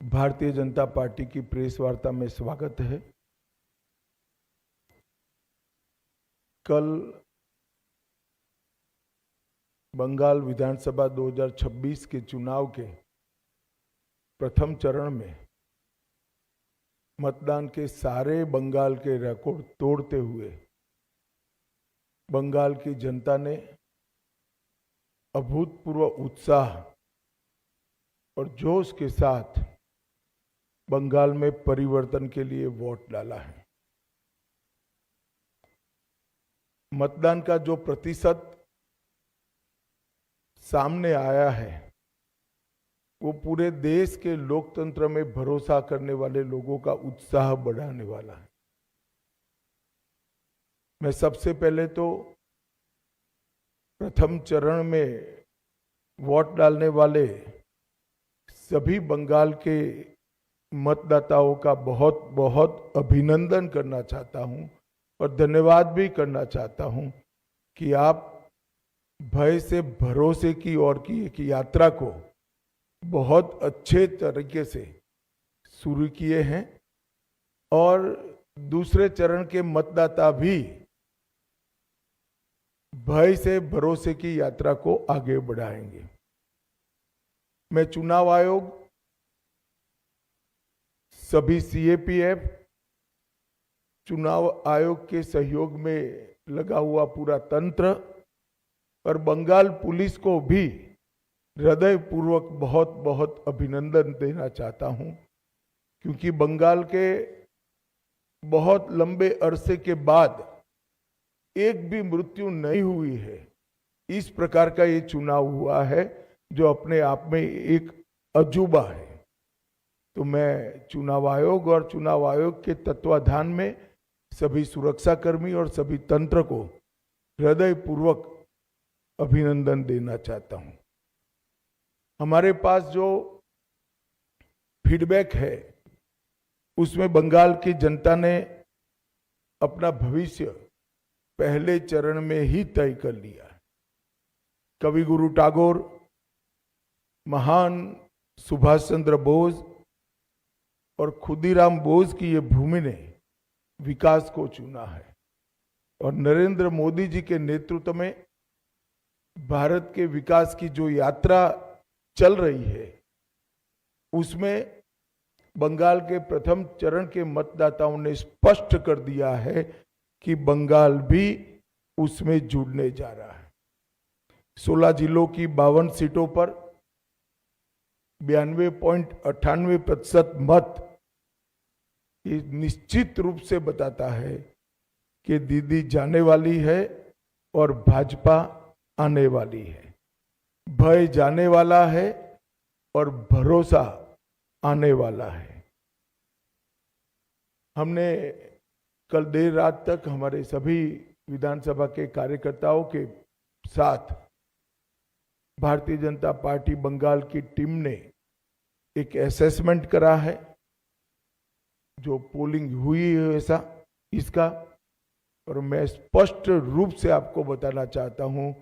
Bharatiya Janata party की press वार्ता में स्वागत है। कल बंगाल विधानसभा 2026 के चुनाव के प्रथम चरण में मतदान के सारे बंगाल के रिकॉर्ड तोड़ते हुए बंगाल की जनता ने अभूतपूर्व उत्साह और जोश के साथ बंगाल में परिवर्तन के लिए वोट डाला है। मतदान का जो प्रतिशत सामने आया है वो पूरे देश के लोकतंत्र में भरोसा करने वाले लोगों का उत्साह बढ़ाने वाला है। मैं सबसे पहले तो प्रथम चरण में वोट डालने वाले सभी बंगाल के मतदाताओं का बहुत बहुत अभिनंदन करना चाहता हूं और धन्यवाद भी करना चाहता हूं कि आप भय से भरोसे की ओर की एक यात्रा को बहुत अच्छे तरीके से शुरू किए हैं और दूसरे चरण के मतदाता भी भय से भरोसे की यात्रा को आगे बढ़ाएंगे। मैं चुनाव आयोग, सभी सीएपीएफ, चुनाव आयोग के सहयोग में लगा हुआ पूरा तंत्र और बंगाल पुलिस को भी हृदयपूर्वक बहुत बहुत अभिनंदन देना चाहता हूं, क्योंकि बंगाल के बहुत लंबे अरसे के बाद एक भी मृत्यु नहीं हुई है। इस प्रकार का ये चुनाव हुआ है जो अपने आप में एक अजूबा है। तो मैं चुनाव आयोग और चुनाव आयोग के तत्वाधान में सभी सुरक्षाकर्मी और सभी तंत्र को हृदयपूर्वक अभिनंदन देना चाहता हूं। हमारे पास जो फीडबैक है उसमें बंगाल की जनता ने अपना भविष्य पहले चरण में ही तय कर लिया। कवि गुरु टैगोर, महान सुभाष चंद्र बोस और खुदीराम बोस की ये भूमि ने विकास को चुना है और नरेंद्र मोदी जी के नेतृत्व में भारत के विकास की जो यात्रा चल रही है उसमें बंगाल के प्रथम चरण के मतदाताओं ने स्पष्ट कर दिया है कि बंगाल भी उसमें जुड़ने जा रहा है। 16 जिलों की 52 सीटों पर 92.98% मत ये निश्चित रूप से बताता है कि दीदी जाने वाली है और भाजपा आने वाली है। भय जाने वाला है और भरोसा आने वाला है। हमने कल देर रात तक हमारे सभी विधानसभा के कार्यकर्ताओं के साथ भारतीय जनता पार्टी बंगाल की टीम ने एक असेसमेंट करा है, जो पोलिंग हुई है ऐसा इसका, और मैं स्पष्ट रूप से आपको बताना चाहता हूं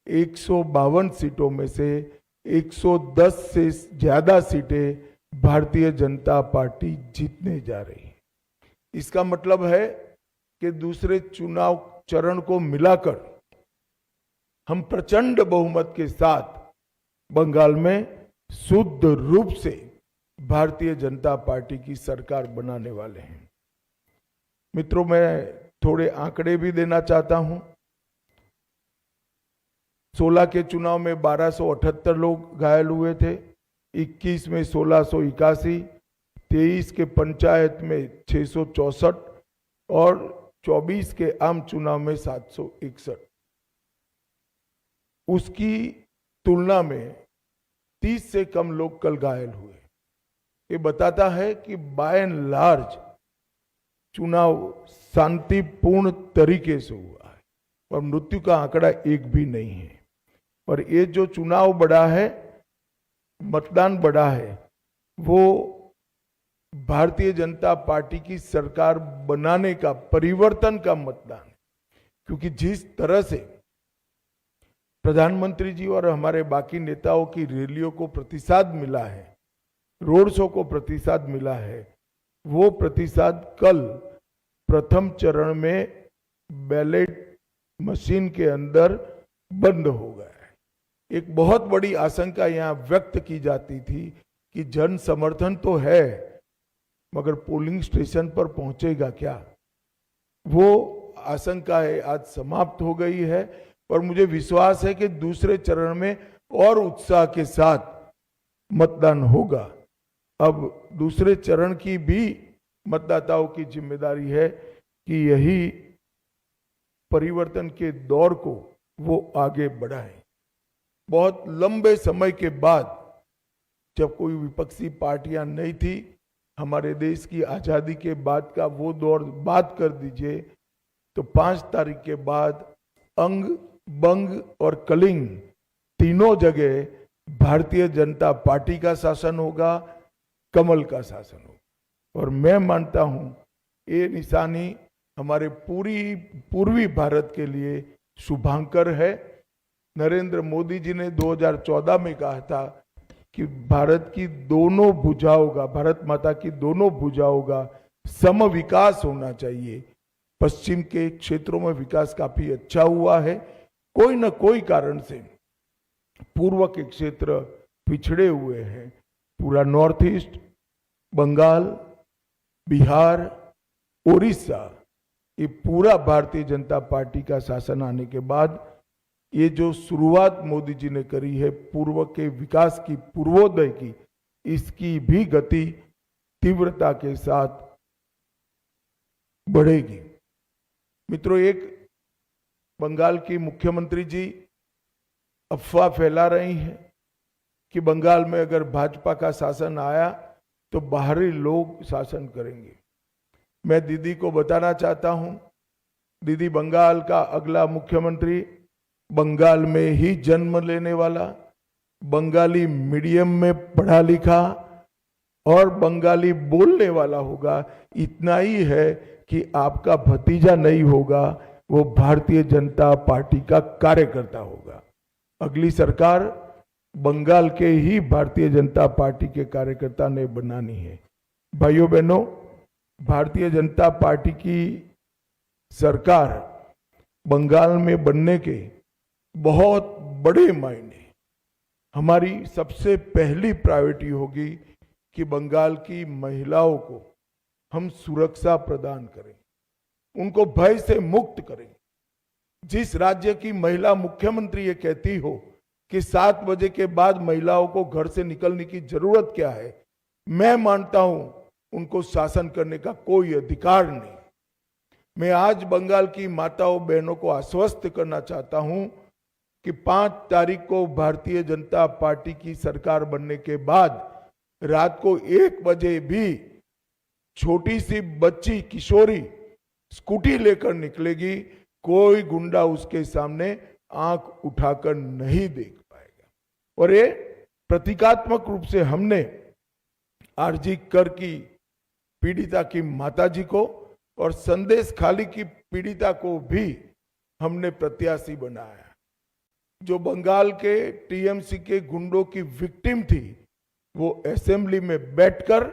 152 सीटों में से 110 से ज्यादा सीटें भारतीय जनता पार्टी जीतने जा रही है। इसका मतलब है कि दूसरे चुनाव चरण को मिलाकर हम प्रचंड बहुमत के साथ बंगाल में शुद्ध रूप से भारतीय जनता पार्टी की सरकार बनाने वाले हैं। मित्रों, मैं थोड़े आंकड़े भी देना चाहता हूं। 16 के चुनाव में 1278 लोग घायल हुए थे, 21 में 1681, 23 के पंचायत में 664 और 24 के आम चुनाव में 761। उसकी तुलना में 30 से कम लोग कल घायल हुए। ये बताता है कि बाय एंड लार्ज चुनाव शांतिपूर्ण तरीके से हुआ है और मृत्यु का आंकड़ा एक भी नहीं है। और ये जो चुनाव बढ़ा है, मतदान बढ़ा है, वो भारतीय जनता पार्टी की सरकार बनाने का, परिवर्तन का मतदान, क्योंकि जिस तरह से प्रधानमंत्री जी और हमारे बाकी नेताओं की रैलियों को प्रतिसाद मिला है रोड शो को प्रतिसाद मिला है, वो प्रतिसाद कल प्रथम चरण में बैलेट मशीन के अंदर बंद हो गया है। एक बहुत बड़ी आशंका यहाँ व्यक्त की जाती थी कि जन समर्थन तो है मगर पोलिंग स्टेशन पर पहुंचेगा क्या, वो आशंकाएं आज समाप्त हो गई है और मुझे विश्वास है कि दूसरे चरण में और उत्साह के साथ मतदान होगा। अब दूसरे चरण की भी मतदाताओं की जिम्मेदारी है कि यही परिवर्तन के दौर को वो आगे बढ़ाएं। बहुत लंबे समय के बाद जब कोई विपक्षी पार्टियां नहीं थी, हमारे देश की आजादी के बाद का वो दौर बात कर दीजिए, तो 5 तारीख के बाद अंग, बंग और कलिंग तीनों जगह भारतीय जनता पार्टी का शासन होगा, कमल का शासन होगा। और मैं मानता हूं ये निशानी हमारे पूर्वी भारत के लिए शुभांकर है। नरेंद्र मोदी जी ने 2014 में कहा था कि भारत की दोनों भुजाओं का, भारत माता की दोनों भुजाओं का सम विकास होना चाहिए। पश्चिम के क्षेत्रों में विकास काफी अच्छा हुआ है, कोई न कोई कारण से पूर्व के क्षेत्र पिछड़े हुए हैं। पूरा नॉर्थ ईस्ट, बंगाल, बिहार, उड़ीसा, ये पूरा भारतीय जनता पार्टी का शासन आने के बाद ये जो शुरुआत मोदी जी ने करी है पूर्व के विकास की, पूर्वोदय की, इसकी भी गति तीव्रता के साथ बढ़ेगी। मित्रों, एक बंगाल की मुख्यमंत्री जी अफवाह फैला रही हैं कि बंगाल में अगर भाजपा का शासन आया तो बाहरी लोग शासन करेंगे। मैं दीदी को बताना चाहता हूं, दीदी बंगाल का अगला मुख्यमंत्री बंगाल में ही जन्म लेने वाला, बंगाली मीडियम में पढ़ा लिखा और बंगाली बोलने वाला होगा। इतना ही है कि आपका भतीजा नहीं होगा, वो भारतीय जनता पार्टी का कार्यकर्ता होगा। अगली सरकार बंगाल के ही भारतीय जनता पार्टी के कार्यकर्ता ने बनानी है। भाइयों बहनों, भारतीय जनता पार्टी की सरकार बंगाल में बनने के बहुत बड़े मायने, हमारी सबसे पहली प्रायोरिटी होगी कि बंगाल की महिलाओं को हम सुरक्षा प्रदान करें, उनको भय से मुक्त करें। जिस राज्य की महिला मुख्यमंत्री ये कहती हो कि 7 बजे के बाद महिलाओं को घर से निकलने की जरूरत क्या है, मैं मानता हूं उनको शासन करने का कोई अधिकार नहीं। मैं आज बंगाल की माताओं बहनों को आश्वस्त करना चाहता हूं कि 5 तारीख को भारतीय जनता पार्टी की सरकार बनने के बाद रात को 1 बजे भी छोटी सी बच्ची किशोरी स्कूटी लेकर निकलेगी, कोई गुंडा उसके सामने आंख उठाकर नहीं देख पाएगा। और ये प्रतीकात्मक रूप से हमने आरजी कर की पीड़िता की माताजी को और संदेश खाली की पीड़िता को भी हमने प्रत्याशी बनाया। जो बंगाल के टीएमसी के गुंडों की विक्टिम थी, वो असेंबली में बैठकर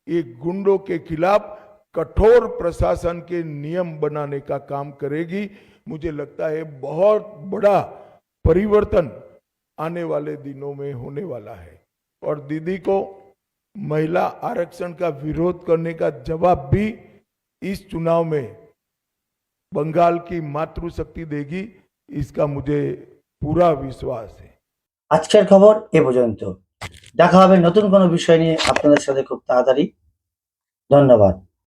ये गुंडों के खिलाफ कठोर प्रशासन के नियम बनाने का काम करेगी। मुझे लगता है बहुत बड़ा परिवर्तन आने वाले दिनों में होने वाला है। और दीदी को महिला आरक्षण का विरोध करने का जवाब भी इस चुनाव में बंगाल की मातृशक्ति देगी, इसका मुझे पूरा विश्वास है। আজকের খবর এ পর্যন্ত। দেখা হবে নতুন কোনো বিষয় নিয়ে আপনাদের সাথে খুব তাড়াতাড়ি। ধন্যবাদ।